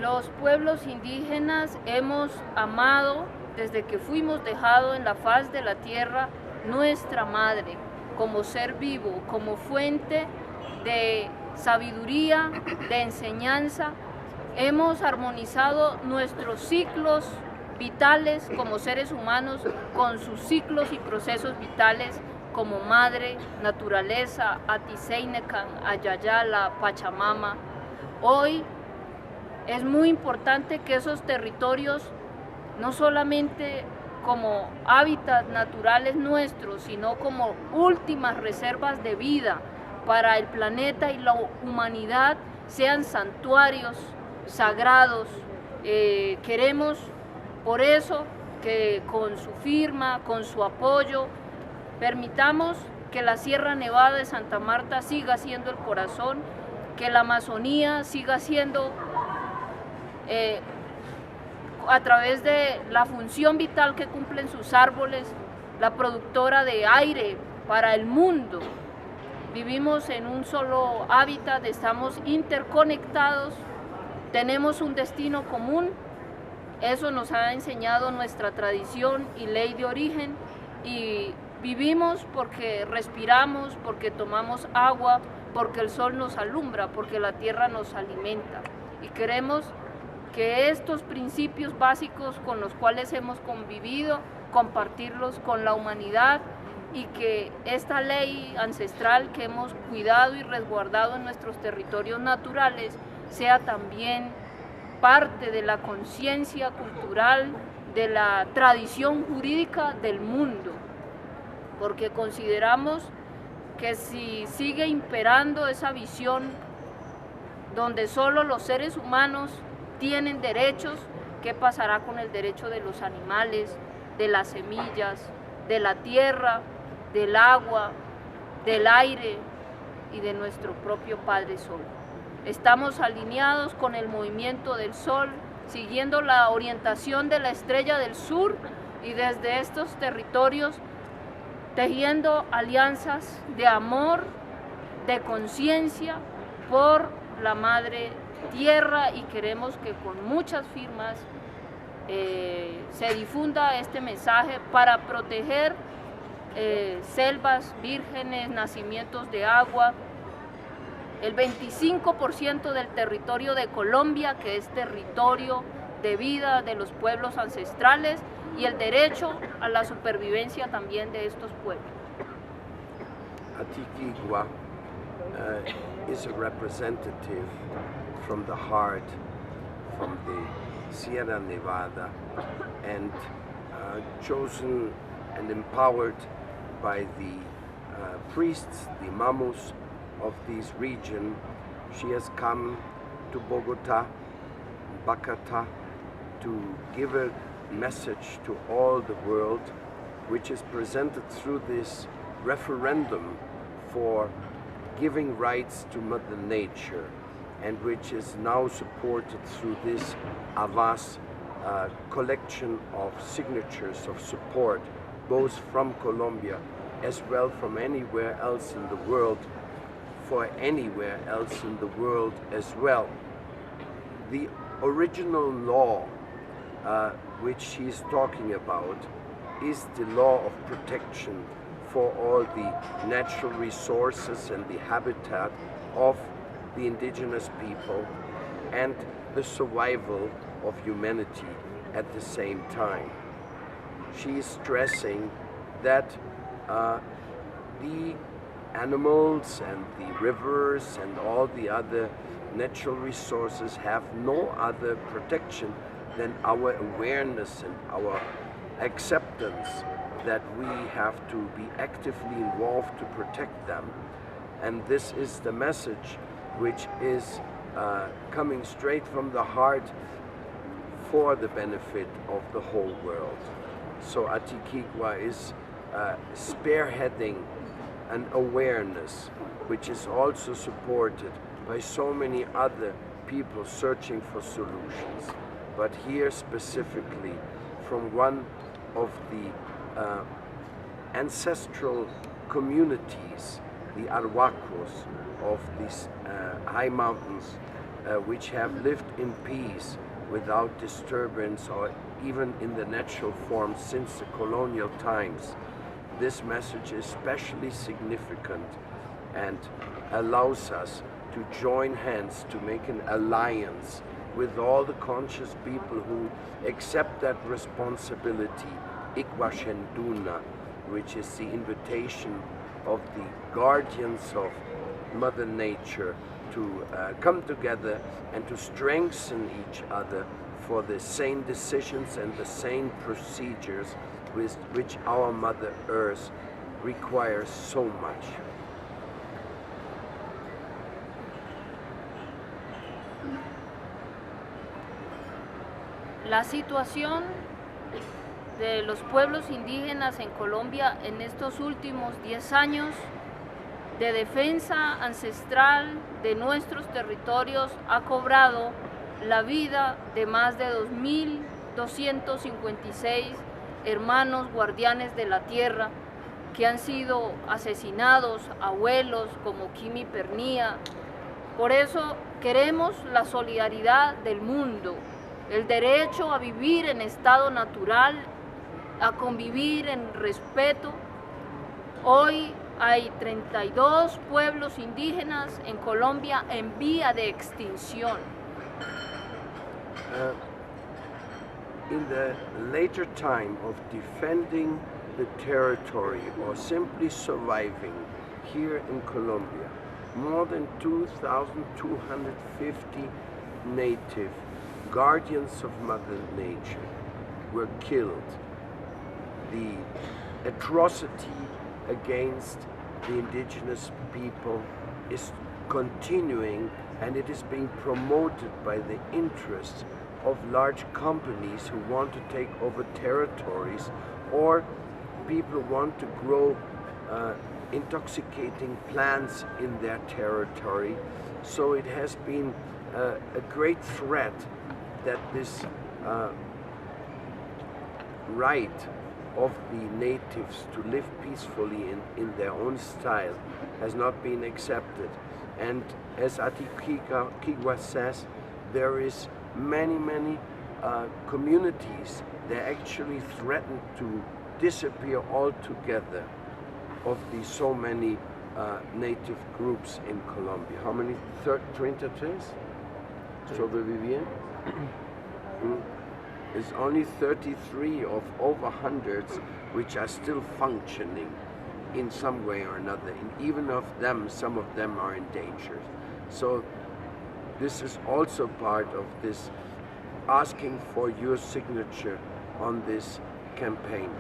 Los pueblos indígenas hemos amado desde que fuimos dejados en la faz de la tierra nuestra madre, como ser vivo, como fuente de sabiduría, de enseñanza. Hemos armonizado nuestros ciclos vitales como seres humanos con sus ciclos y procesos vitales como madre, naturaleza, Atiseinecan, Ayayala, Pachamama. Hoy es muy importante que esos territorios, no solamente como hábitats naturales nuestros, sino como últimas reservas de vida para el planeta y la humanidad, sean santuarios sagrados. Queremos por eso que con su firma, con su apoyo, permitamos que la Sierra Nevada de Santa Marta siga siendo el corazón, que la Amazonía siga siendo a través de la función vital que cumplen sus árboles, la productora de aire para el mundo. Vivimos en un solo hábitat, estamos interconectados, tenemos un destino común, eso nos ha enseñado nuestra tradición y ley de origen, y vivimos porque respiramos, porque tomamos agua, porque el sol nos alumbra, porque la tierra nos alimenta. Y queremos que estos principios básicos con los cuales hemos convivido, compartirlos con la humanidad, y que esta ley ancestral que hemos cuidado y resguardado en nuestros territorios naturales sea también parte de la conciencia cultural, de la tradición jurídica del mundo, porque consideramos que si sigue imperando esa visión donde solo los seres humanos tienen derechos, ¿qué pasará con el derecho de los animales, de las semillas, de la tierra, del agua, del aire y de nuestro propio Padre Sol? Estamos alineados con el movimiento del Sol, siguiendo la orientación de la estrella del sur, y desde estos territorios tejiendo alianzas de amor, de conciencia por la Madre Tierra, y queremos que con muchas firmas se difunda este mensaje para proteger selvas vírgenes, nacimientos de agua, el 25% del territorio de Colombia, que es territorio de vida de los pueblos ancestrales, y el derecho a la supervivencia también de estos pueblos. Atiquigua is a representative from the heart, from the Sierra Nevada, and chosen and empowered by the priests, the imamos of this region. She has come to Bogota, Bacata, to give a message to all the world, which is presented through this referendum for giving rights to Mother Nature, and which is now supported through this Avas collection of signatures of support, both from Colombia as well from anywhere else in the world, for anywhere else in the world as well. The original law which she's talking about is the law of protection for all the natural resources and the habitat of the indigenous people, and the survival of humanity at the same time. She is stressing that the animals and the rivers and all the other natural resources have no other protection than our awareness and our acceptance that we have to be actively involved to protect them. And this is the message which is coming straight from the heart for the benefit of the whole world. So Atiquigua is spearheading an awareness which is also supported by so many other people searching for solutions. But here specifically from one of the ancestral communities, the Arhuacos of these high mountains which have lived in peace without disturbance or even in the natural form since the colonial times. This message is especially significant and allows us to join hands to make an alliance with all the conscious people who accept that responsibility, Ikwa Shenduna, which is the invitation of the guardians of Mother Nature to come together and to strengthen each other for the same decisions and the same procedures with which our Mother Earth requires so much. La situación de los pueblos indígenas en Colombia en estos últimos 10 años de defensa ancestral de nuestros territorios ha cobrado la vida de más de 2.256 hermanos guardianes de la tierra que han sido asesinados, abuelos como Kimi Pernía. Por eso queremos la solidaridad del mundo, el derecho a vivir en estado natural, a convivir en respeto. Hoy hay 32 pueblos indígenas en Colombia en vía de extinción. In the later time of defending the territory or simply surviving here in Colombia, more than 2,250 native guardians of Mother Nature were killed. The atrocity against the indigenous people is continuing, and it is being promoted by the interests of large companies who want to take over territories, or people who want to grow intoxicating plants in their territory. So it has been a great threat that this right of the natives to live peacefully in their own style has not been accepted. And as Atikigwa says, there is many communities that actually threaten to disappear altogether of the so many native groups in Colombia. How many? 33 sobrevivían? It's only 33 of over hundreds which are still functioning in some way or another, and even of them, some of them are endangered. So this is also part of this asking for your signature on this campaign,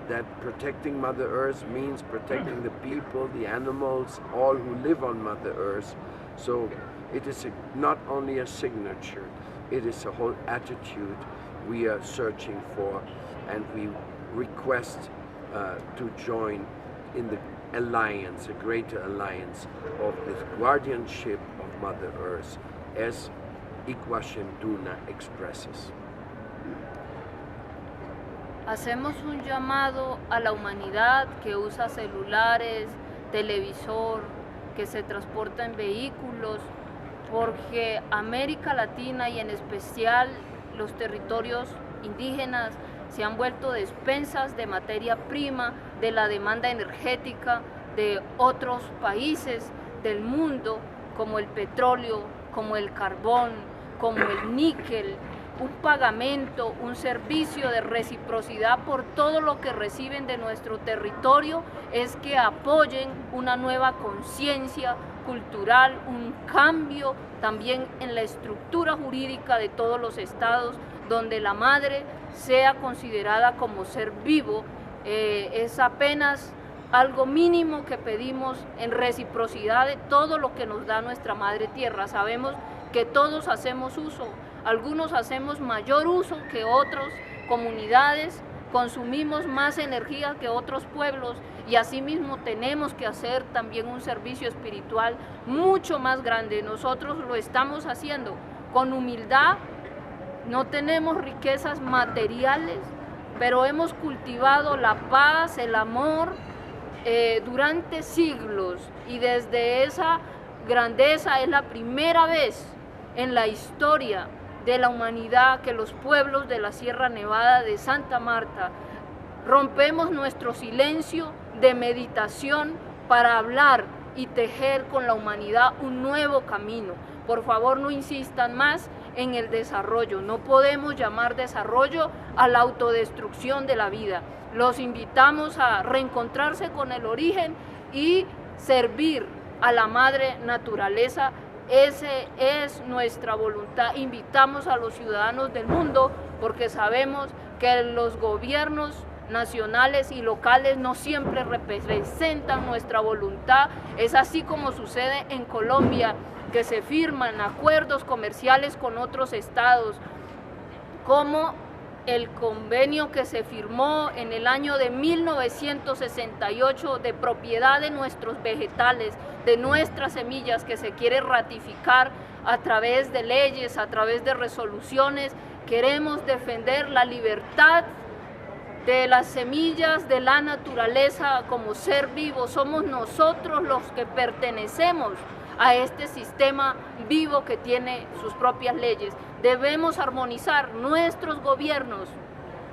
that protecting Mother Earth means protecting the people, the animals, all who live on Mother Earth. So it is not only a signature, it is a whole attitude we are searching for, and we request to join in the alliance, a greater alliance of this guardianship of Mother Earth, as Ikwa Shenduna expresses. Hacemos un llamado a la humanidad que usa celulares, televisor, que se transporta en vehículos, porque América Latina y en especial los territorios indígenas se han vuelto despensas de materia prima de la demanda energética de otros países del mundo, como el petróleo, como el carbón, como el níquel, un pagamento, un servicio de reciprocidad por todo lo que reciben de nuestro territorio, es que apoyen una nueva conciencia cultural, un cambio también en la estructura jurídica de todos los estados, donde la madre sea considerada como ser vivo. Es apenas algo mínimo que pedimos en reciprocidad de todo lo que nos da nuestra madre tierra. Sabemos que todos hacemos uso, algunos hacemos mayor uso que otros, comunidades, consumimos más energía que otros pueblos, y asimismo tenemos que hacer también un servicio espiritual mucho más grande. Nosotros lo estamos haciendo con humildad, no tenemos riquezas materiales, pero hemos cultivado la paz, el amor durante siglos, y desde esa grandeza es la primera vez en la historia de la humanidad que los pueblos de la Sierra Nevada de Santa Marta rompemos nuestro silencio de meditación para hablar y tejer con la humanidad un nuevo camino. Por favor, no insistan más en el desarrollo. No podemos llamar desarrollo a la autodestrucción de la vida. Los invitamos a reencontrarse con el origen y servir a la madre naturaleza. Esa es nuestra voluntad. Invitamos a los ciudadanos del mundo porque sabemos que los gobiernos nacionales y locales no siempre representan nuestra voluntad. Es así como sucede en Colombia, que se firman acuerdos comerciales con otros estados, como el convenio que se firmó en el año de 1968 de propiedad de nuestros vegetales, de nuestras semillas, que se quiere ratificar a través de leyes, a través de resoluciones. Queremos defender la libertad de las semillas de la naturaleza como ser vivo. Somos nosotros los que pertenecemos a este sistema vivo que tiene sus propias leyes. Debemos armonizar nuestros gobiernos,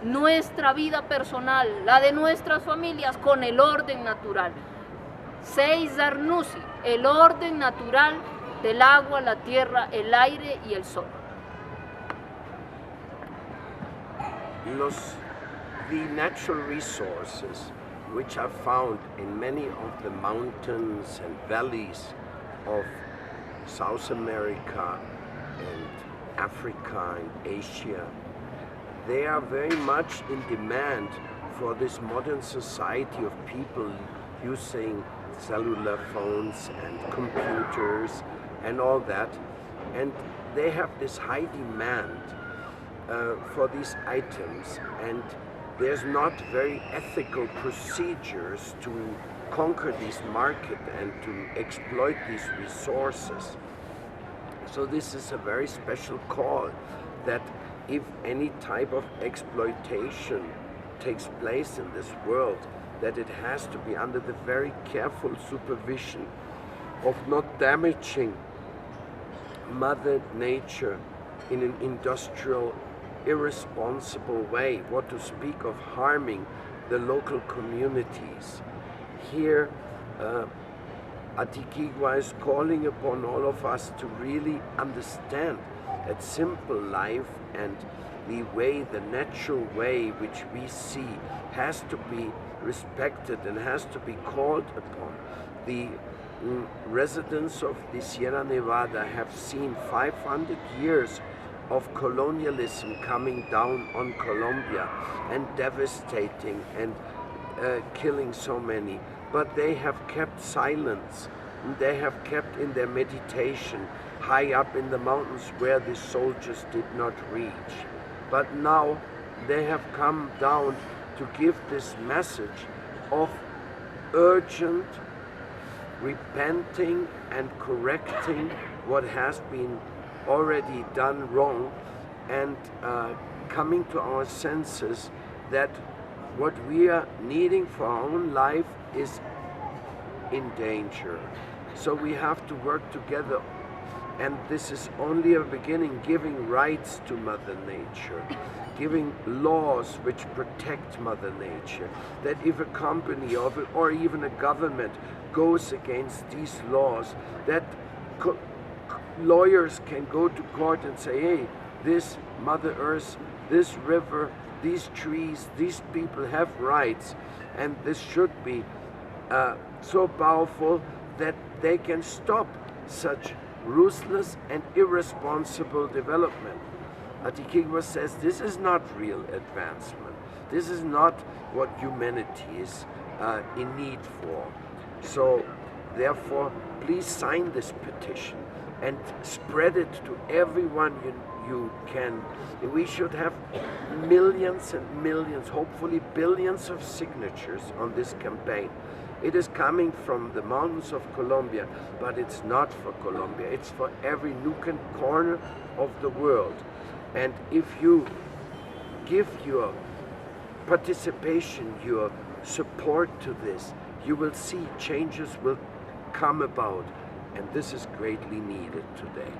nuestra vida personal, la de nuestras familias, con el orden natural. Seis Zarnusi, el orden natural del agua, la tierra, el aire y el sol. The natural resources which are found in many of the mountains and valleys of South America and Africa and Asia, they are very much in demand for this modern society of people using cellular phones and computers and all that, and they have this high demand for these items, and there's not very ethical procedures to conquer this market and to exploit these resources. So this is a very special call, that if any type of exploitation takes place in this world, that it has to be under the very careful supervision of not damaging Mother Nature in an industrial, irresponsible way, what to speak of harming the local communities. Here, Atiquigua is calling upon all of us to really understand that simple life and the way, the natural way which we see, has to be respected and has to be called upon. The residents of the Sierra Nevada have seen 500 years of colonialism coming down on Colombia and devastating and killing so many. But they have kept silence. They have kept in their meditation high up in the mountains where the soldiers did not reach. But now they have come down to give this message of urgent repenting and correcting what has been already done wrong, and coming to our senses that what we are needing for our own life is in danger. So we have to work together, and this is only a beginning, giving rights to Mother Nature, giving laws which protect Mother Nature, that if a company or even a government goes against these laws, that lawyers can go to court and say, hey, this Mother Earth, this river, these trees, these people have rights, and this should be so powerful that they can stop such ruthless and irresponsible development. Atiquigua says this is not real advancement. This is not what humanity is in need for. So therefore, please sign this petition and spread it to everyone you can. We should have millions and millions, hopefully billions of signatures on this campaign. It is coming from the mountains of Colombia, but it's not for Colombia. It's for every nook and corner of the world. And if you give your participation, your support to this, you will see changes will come about. And this is greatly needed today.